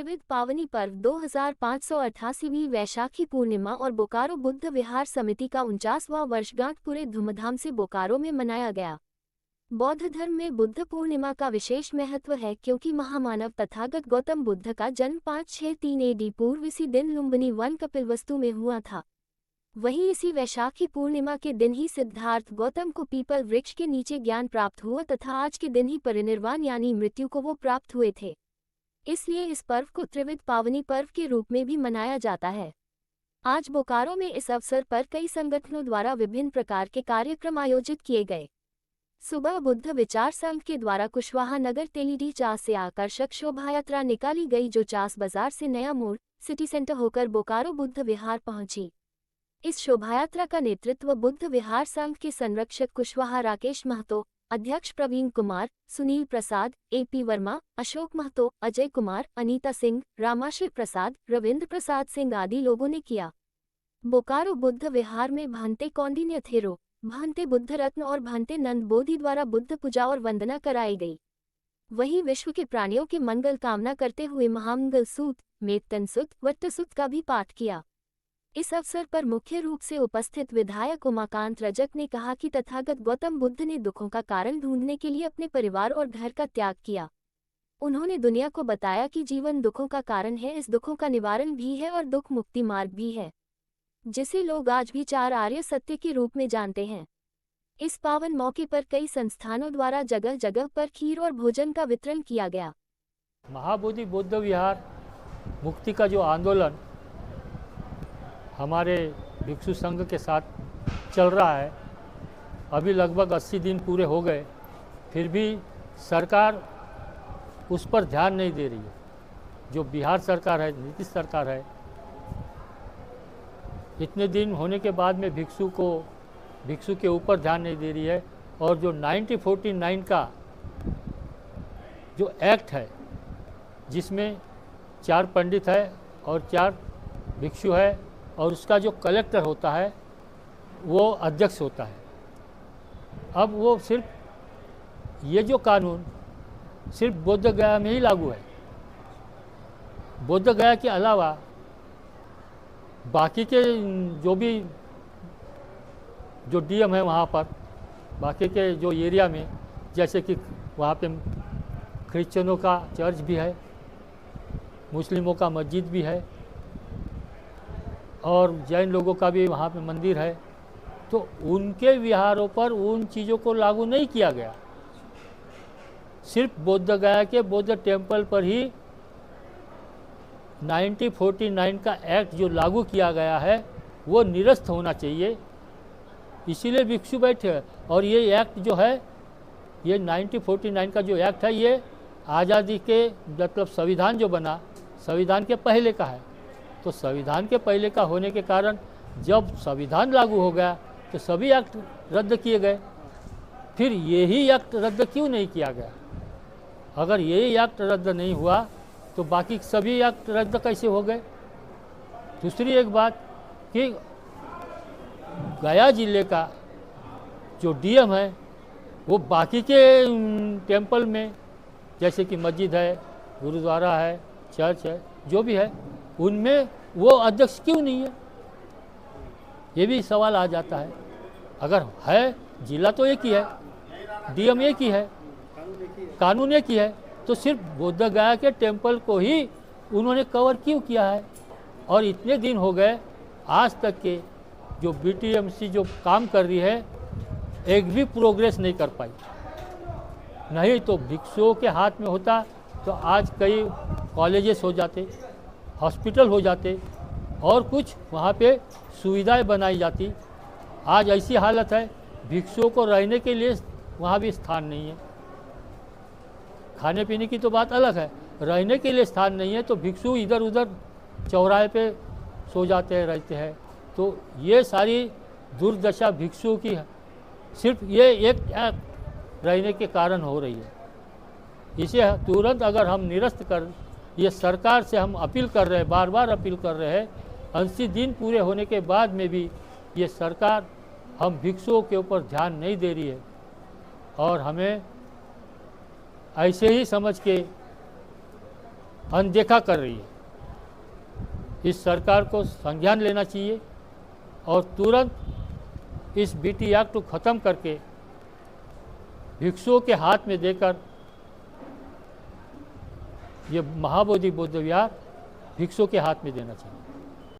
त्रिविध पावनी पर्व 2588वीं वैशाखी पूर्णिमा और बोकारो बुद्ध विहार समिति का 49वां वर्षगांठ पूरे धूमधाम से बोकारो में मनाया गया। बौद्ध धर्म में बुद्ध पूर्णिमा का विशेष महत्व है क्योंकि महामानव तथागत गौतम बुद्ध का जन्म 563 AD पूर्व इसी दिन लुम्बिनी वन कपिलवस्तु में हुआ था। वहीं इसी वैशाखी पूर्णिमा के दिन ही सिद्धार्थ गौतम को पीपल वृक्ष के नीचे ज्ञान प्राप्त हुआ तथा आज के दिन ही परिनिर्वाण यानी मृत्यु को वो प्राप्त हुए थे। इसलिए इस पर्व को त्रिविध पावनी पर्व के रूप में भी मनाया जाता है। आज बोकारो में इस अवसर पर कई संगठनों द्वारा विभिन्न प्रकार के कार्यक्रम आयोजित किए गए। सुबह बुद्ध विचार संघ के द्वारा कुशवाहा नगर तेलीडी चास से आकर्षक शोभायात्रा निकाली गई जो चास बाजार से नया मोड़ सिटी सेंटर होकर बोकारो बुद्ध विहार पहुंची। इस शोभायात्रा का नेतृत्व बुद्ध विहार संघ के संरक्षक कुशवाहा राकेश महतो, अध्यक्ष प्रवीण कुमार, सुनील प्रसाद, AP वर्मा, अशोक महतो, अजय कुमार, अनीता सिंह, रामाश्री प्रसाद, रविंद्र प्रसाद सिंह आदि लोगों ने किया। बोकारो बुद्ध विहार में भांते कौंडिन्य थेरो, भांते बुद्ध रत्न और भांते नंद बोधि द्वारा बुद्ध पूजा और वंदना कराई गई। वहीं विश्व के प्राणियों के मंगल कामना करते हुए महामंगल सूत, मेतन सूत, वट्ट सूत का भी पाठ किया। इस अवसर पर मुख्य रूप से उपस्थित विधायक उमाकांत रजक ने कहा कि तथागत गौतम बुद्ध ने दुखों का कारण ढूंढने के लिए अपने परिवार और घर का त्याग किया। उन्होंने दुनिया को बताया कि जीवन दुखों का कारण है, इस दुखों का निवारण भी है और दुख मुक्ति मार्ग भी है, जिसे लोग आज भी चार आर्य सत्य के रूप में जानते हैं। इस पावन मौके पर कई संस्थानों द्वारा जगह जगह पर खीर और भोजन का वितरण किया गया। महाबोधि बुद्ध विहार मुक्ति का जो आंदोलन हमारे भिक्षु संघ के साथ चल रहा है, अभी लगभग 80 दिन पूरे हो गए, फिर भी सरकार उस पर ध्यान नहीं दे रही है। जो बिहार सरकार है, नीतीश सरकार है, इतने दिन होने के बाद में भिक्षु के ऊपर ध्यान नहीं दे रही है। और जो 1949 का जो एक्ट है, जिसमें 4 पंडित है और 4 भिक्षु है और उसका जो कलेक्टर होता है वो अध्यक्ष होता है। अब वो सिर्फ ये जो कानून सिर्फ बोध गया में ही लागू है। बोध गया के अलावा बाकी के जो DM है वहाँ पर, बाकी के जो एरिया में, जैसे कि वहाँ पे क्रिश्चियनों का चर्च भी है, मुस्लिमों का मस्जिद भी है और जैन लोगों का भी वहाँ पे मंदिर है, तो उनके विहारों पर उन चीज़ों को लागू नहीं किया गया। सिर्फ बोध गया के बौद्ध टेम्पल पर ही 1949 का एक्ट जो लागू किया गया है वो निरस्त होना चाहिए। इसीलिए भिक्षु बैठे हैं। और ये एक्ट जो है, ये 1949 का जो एक्ट है, ये आज़ादी के मतलब संविधान जो बना, संविधान के पहले का है। तो संविधान के पहले का होने के कारण जब संविधान लागू हो गया तो सभी एक्ट रद्द किए गए। फिर यही एक्ट रद्द क्यों नहीं किया गया? अगर यही एक्ट रद्द नहीं हुआ तो बाकी सभी एक्ट रद्द कैसे हो गए? दूसरी एक बात कि गया जिले का जो DM है वो बाकी के टेम्पल में, जैसे कि मस्जिद है, गुरुद्वारा है, चर्च है, जो भी है, उनमें वो अध्यक्ष क्यों नहीं है? ये भी सवाल आ जाता है। अगर है, जिला तो एक ही है, DM एक ही है, कानून एक ही है, तो सिर्फ बोध गया के टेम्पल को ही उन्होंने कवर क्यों किया है? और इतने दिन हो गए, आज तक के जो BTMC जो काम कर रही है, एक भी प्रोग्रेस नहीं कर पाई। नहीं तो भिक्षुओं के हाथ में होता तो आज कई कॉलेजेस हो जाते, हॉस्पिटल हो जाते और कुछ वहाँ पे सुविधाएं बनाई जाती। आज ऐसी हालत है, भिक्षुओं को रहने के लिए वहाँ भी स्थान नहीं है। खाने पीने की तो बात अलग है, रहने के लिए स्थान नहीं है, तो भिक्षु इधर उधर चौराहे पे सो जाते हैं, रहते हैं। तो ये सारी दुर्दशा भिक्षुओं की है, सिर्फ ये एक रहने के कारण हो रही है। इसे तुरंत अगर हम निरस्त कर, ये सरकार से हम अपील कर रहे हैं, बार बार अपील कर रहे हैं, 80 दिन पूरे होने के बाद में भी ये सरकार हम भिक्षुओं के ऊपर ध्यान नहीं दे रही है और हमें ऐसे ही समझ के अनदेखा कर रही है। इस सरकार को संज्ञान लेना चाहिए और तुरंत इस बीटी एक्ट को ख़त्म करके भिक्षुओं के हाथ में देकर ये महाबोधि बुद्ध विहार भिक्षुओं के हाथ में देना चाहिए।